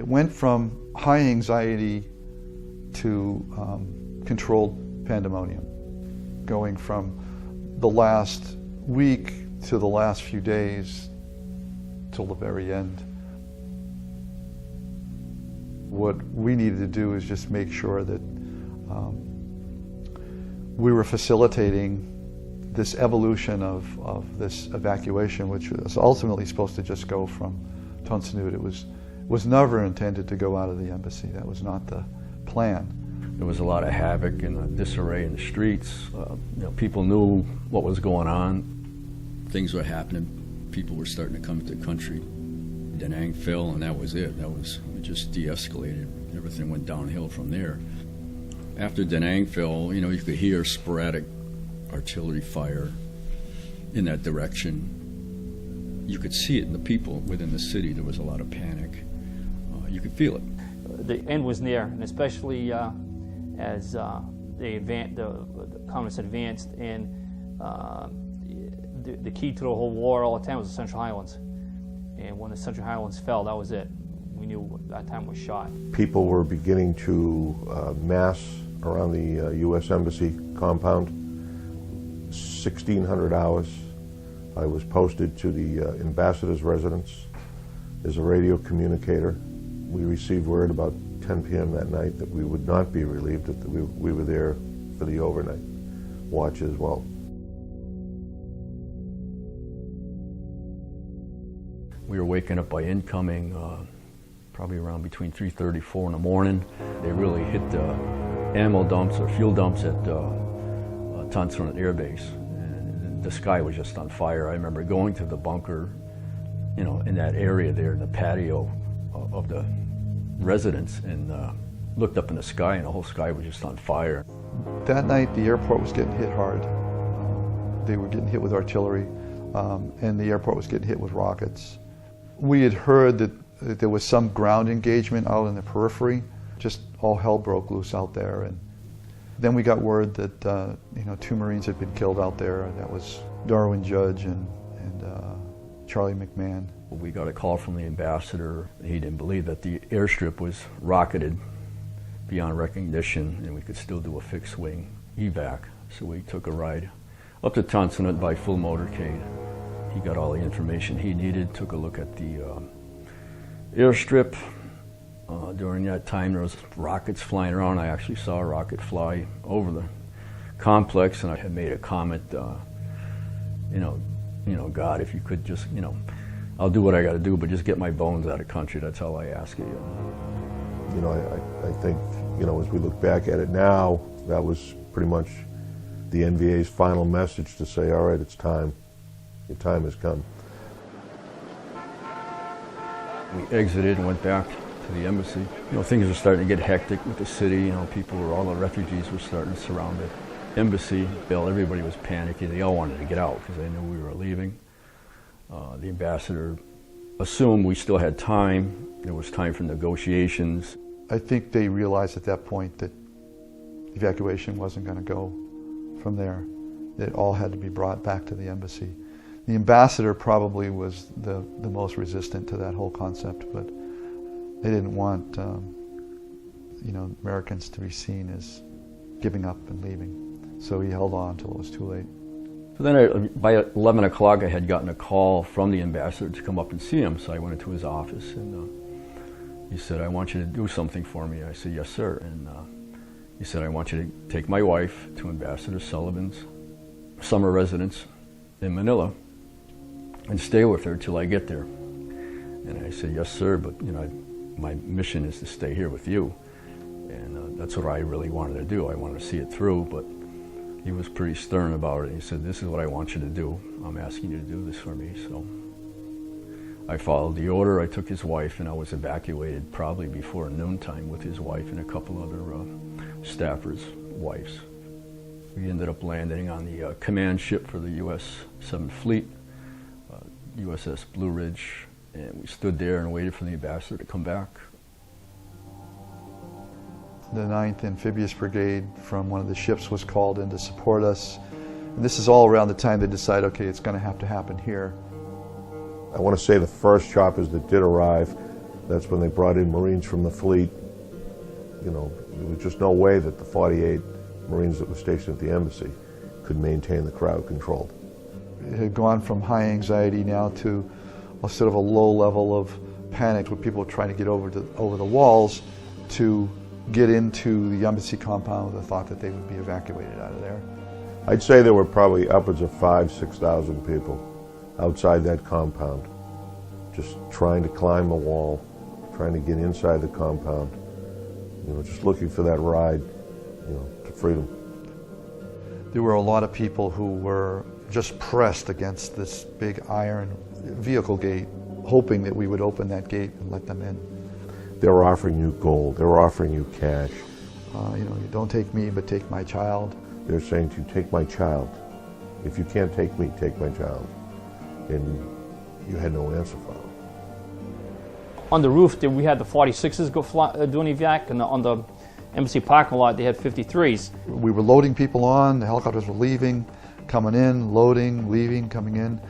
It went from high anxiety to controlled pandemonium, going from the last week to the last few days till the very end. What we needed to do is just make sure that we were facilitating this evolution of this evacuation, which was ultimately supposed to just go from Ton Snoot. It was never intended to go out of the embassy. That was not the plan. There was a lot of havoc and disarray in the streets. People knew what was going on. Things were happening. People were starting to come to the country. Da Nang fell, and that was it. It just de-escalated. Everything went downhill from there. After Da Nang fell, you could hear sporadic artillery fire in that direction. You could see it in the people within the city. There was a lot of panic. You could feel it. The end was near, and especially as the communists advanced, and the key to the whole war all the time was the Central Highlands. And when the Central Highlands fell, that was it. We knew that time was shot. People were beginning to mass around the U.S. Embassy compound. 1,600 hours. I was posted to the ambassador's residence as a radio communicator. We received word about 10 p.m. that night that we would not be relieved, that we were there for the overnight watch as well. We were waking up by incoming, probably around between 3:30 and 4 in the morning. They really hit the ammo dumps or fuel dumps at Ton Snoot Air Base. And the sky was just on fire. I remember going to the bunker, in that area there, in the patio of the residence, and looked up in the sky, and the whole sky was just on fire. That night, the airport was getting hit hard. They were getting hit with artillery, and the airport was getting hit with rockets. We had heard that there was some ground engagement out in the periphery. Just all hell broke loose out there. And then we got word that 2 Marines had been killed out there. That was Darwin Judge and Charlie McMahon. We got a call from the ambassador. He didn't believe that the airstrip was rocketed beyond recognition, and we could still do a fixed wing evac. So we took a ride up to Ton Snoot by full motorcade. He got all the information he needed, took a look at the airstrip. During that time, there was rockets flying around. I actually saw a rocket fly over the complex, and I had made a comment, God, if you could just, I'll do what I got to do, but just get my bones out of country. That's all I ask you. I think, as we look back at it now, that was pretty much the NVA's final message to say, all right, it's time. Your time has come. We exited and went back to the embassy. Things were starting to get hectic with the city. All the refugees were starting to surround the embassy. Everybody was panicking. They all wanted to get out because they knew we were leaving. The ambassador assumed we still had time. There was time for negotiations. I think they realized at that point that evacuation wasn't going to go from there. It all had to be brought back to the embassy. The ambassador probably was the most resistant to that whole concept, but they didn't want Americans to be seen as giving up and leaving. So he held on until it was too late. So then by 11 o'clock I had gotten a call from the ambassador to come up and see him, so I went into his office, and he said, I want you to do something for me. I said, yes, sir. And he said, I want you to take my wife to Ambassador Sullivan's summer residence in Manila and stay with her till I get there. And I said, yes, sir, but my mission is to stay here with you. And that's what I really wanted to do. I wanted to see it through, but he was pretty stern about it. He said, this is what I want you to do. I'm asking you to do this for me. So I followed the order. I took his wife, and I was evacuated probably before noontime with his wife and a couple other staffers' wives. We ended up landing on the command ship for the U.S. 7th Fleet, USS Blue Ridge, and we stood there and waited for the ambassador to come back. The 9th Amphibious Brigade from one of the ships was called in to support us. And this is all around the time they decide, okay, it's going to happen here. I want to say the first choppers that did arrive That's when they brought in Marines from the fleet. You know, there was just no way that the 48 Marines that were stationed at the embassy could maintain the crowd controlled. It had gone from high anxiety now to a sort of a low level of panic where people were trying to get over the walls to get into the embassy compound with the thought that they would be evacuated out of there. I'd say there were probably upwards of 5,000–6,000 people outside that compound, just trying to climb the wall, trying to get inside the compound, you know, just looking for that ride, you know, to freedom. There were a lot of people who were just pressed against this big iron vehicle gate, hoping that we would open that gate and let them in. They were offering you gold, they were offering you cash. You know, you don't take me, but take my child. They're saying to you, take my child. If you can't take me, take my child. And you had no answer for them. On the roof, we had the 46s go doing evac, and on the embassy parking lot, they had 53s. We were loading people on, the helicopters were leaving, coming in, loading, leaving, coming in.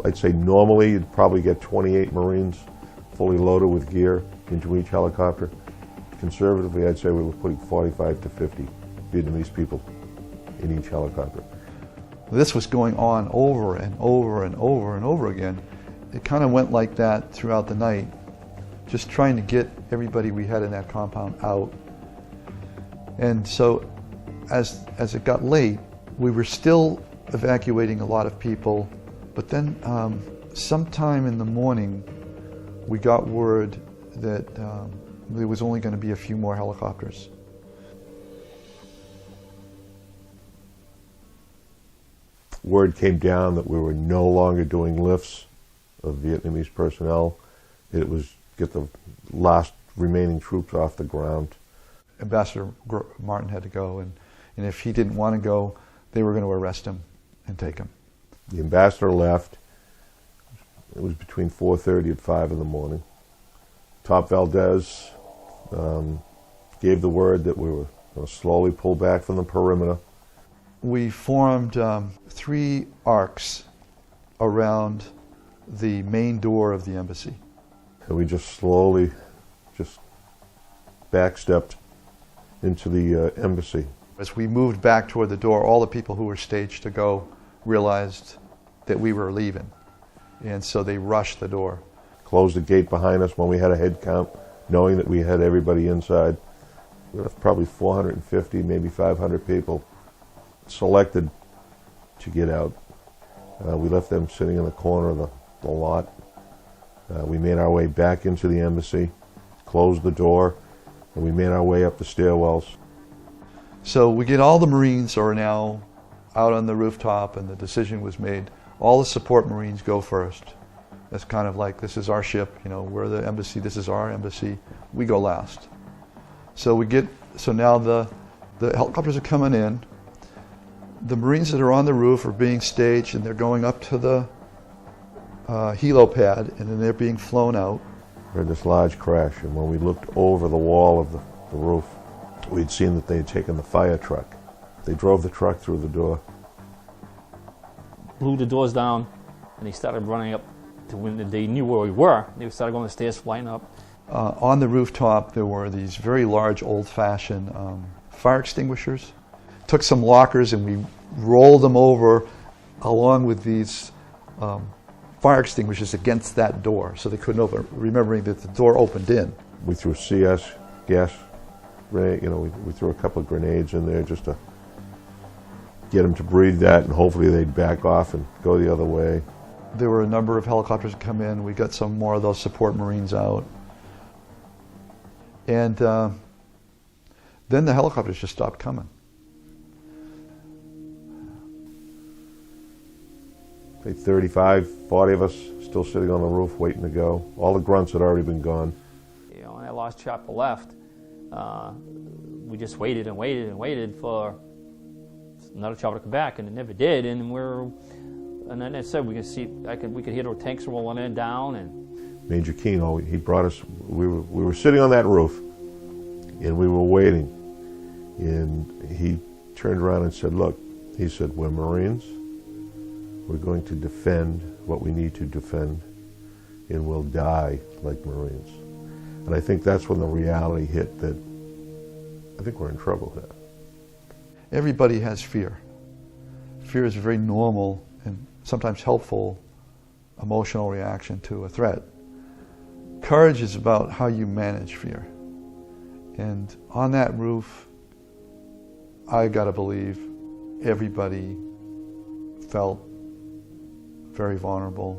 I'd say normally you'd probably get 28 Marines fully loaded with gear into each helicopter. Conservatively, I'd say we were putting 45 to 50 Vietnamese people in each helicopter. This was going on over and over and over and over again. It kind of went like that throughout the night, just trying to get everybody we had in that compound out. And so as it got late, we were still evacuating a lot of people, but then sometime in the morning we got word that there was only going to be a few more helicopters. Word came down that we were no longer doing lifts of Vietnamese personnel. It was get the last remaining troops off the ground. Ambassador Martin had to go, and if he didn't want to go, they were going to arrest him and take him. The ambassador left. It was between 4:30 and 5 in the morning. Top Valdez gave the word that we were going to slowly pull back from the perimeter. We formed 3 arcs around the main door of the embassy. And we just slowly backstepped into the embassy. As we moved back toward the door, all the people who were staged to go realized that we were leaving. And so they rushed the door. Closed the gate behind us when we had a head count, knowing that we had everybody inside. We left probably 450, maybe 500 people selected to get out. We left them sitting in the corner of the lot. We made our way back into the embassy, closed the door, and we made our way up the stairwells. So we get all the Marines are now out on the rooftop, and the decision was made. All the support Marines go first. It's kind of like, this is our ship, you know, we're the embassy, this is our embassy, we go last. So now the helicopters are coming in. The Marines that are on the roof are being staged, and they're going up to the helipad, and then they're being flown out. We heard this large crash, and when we looked over the wall of the roof, we'd seen that they had taken the fire truck. They drove the truck through the door. Blew the doors down, and they started running up to when they knew where we were. They started going the stairs, flying up. On the rooftop, there were these very large, old-fashioned fire extinguishers. Took some lockers and we rolled them over along with these fire extinguishers against that door so they couldn't open, remembering that the door opened in. We threw CS gas grenade, you know, we threw a couple of grenades in there just to get them to breathe that, and hopefully they'd back off and go the other way. There were a number of helicopters that come in. We got some more of those support Marines out. And then the helicopters just stopped coming. Say 35, 40 of us still sitting on the roof waiting to go. All the grunts had already been gone. You know, when that last chopper left, we just waited and waited and waited for another chopper to come back, and it never did. And then I said we could hear the tanks rolling in down. And Major Keane, he brought us. We were sitting on that roof, and we were waiting. And he turned around and said, "Look," he said, "we're Marines. We're going to defend what we need to defend, and we'll die like Marines." And I think that's when the reality hit that I think we're in trouble here. Everybody has fear. Fear is a very normal and sometimes helpful emotional reaction to a threat. Courage is about how you manage fear. And on that roof, I gotta believe everybody felt very vulnerable.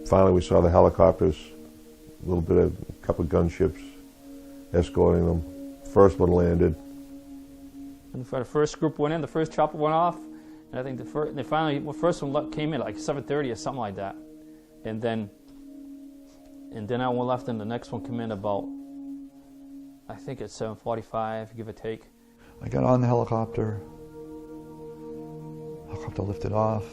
Finally, we saw the helicopters, a couple of gunships escorting them. First one landed. And the first group went in, the first chopper went off, and I think the first one came in at like 7:30 or something like that. And then I went left, and the next one came in about, I think it's 7:45, give or take. I got on the helicopter. Helicopter lifted off.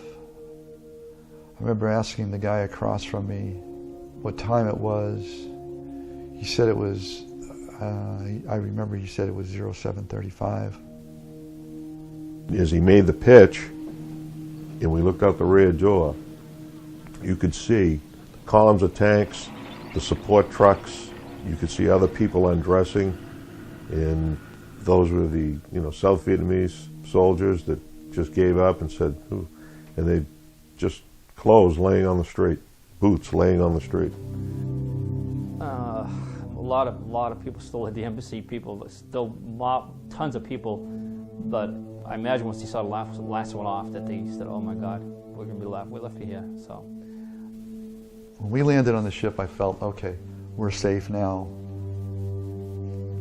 I remember asking the guy across from me what time it was. He said it was, I remember he said it was 07:35. As he made the pitch, and we looked out the rear door, you could see columns of tanks, the support trucks, you could see other people undressing, and those were the South Vietnamese soldiers that just gave up and said, "Ooh," and they just clothes laying on the street, boots laying on the street. A lot of people still at the embassy. People still tons of people, but I imagine once they saw the last one off, that they said, "Oh my God, we're left here." So when we landed on the ship, I felt, okay, we're safe now.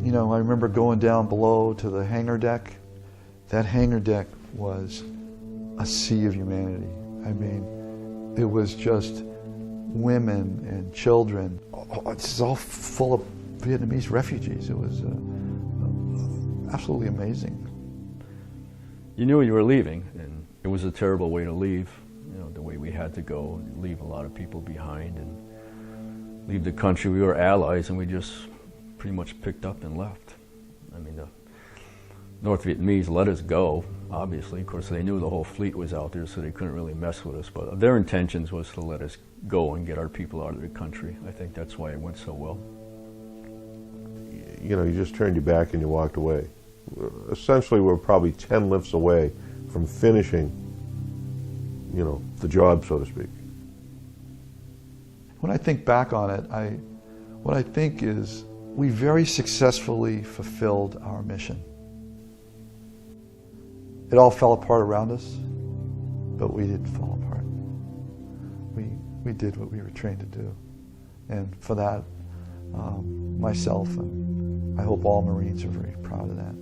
I remember going down below to the hangar deck. That hangar deck was a sea of humanity. I mean, it was just women and children. It's all full of Vietnamese refugees. It was absolutely amazing. You knew you were leaving, and it was a terrible way to leave, the way we had to go, leave a lot of people behind and leave the country. We were allies, and we just pretty much picked up and left. I mean, the North Vietnamese let us go, obviously. Of course, they knew the whole fleet was out there, so they couldn't really mess with us. But their intentions was to let us go and get our people out of the country. I think that's why it went so well. You just turned your back and you walked away. Essentially, we're probably 10 lifts away from finishing, the job, so to speak. When I think back on it, what I think is we very successfully fulfilled our mission. It all fell apart around us, but we didn't fall apart. We did what we were trained to do. And for that, myself and I hope all Marines are very proud of that.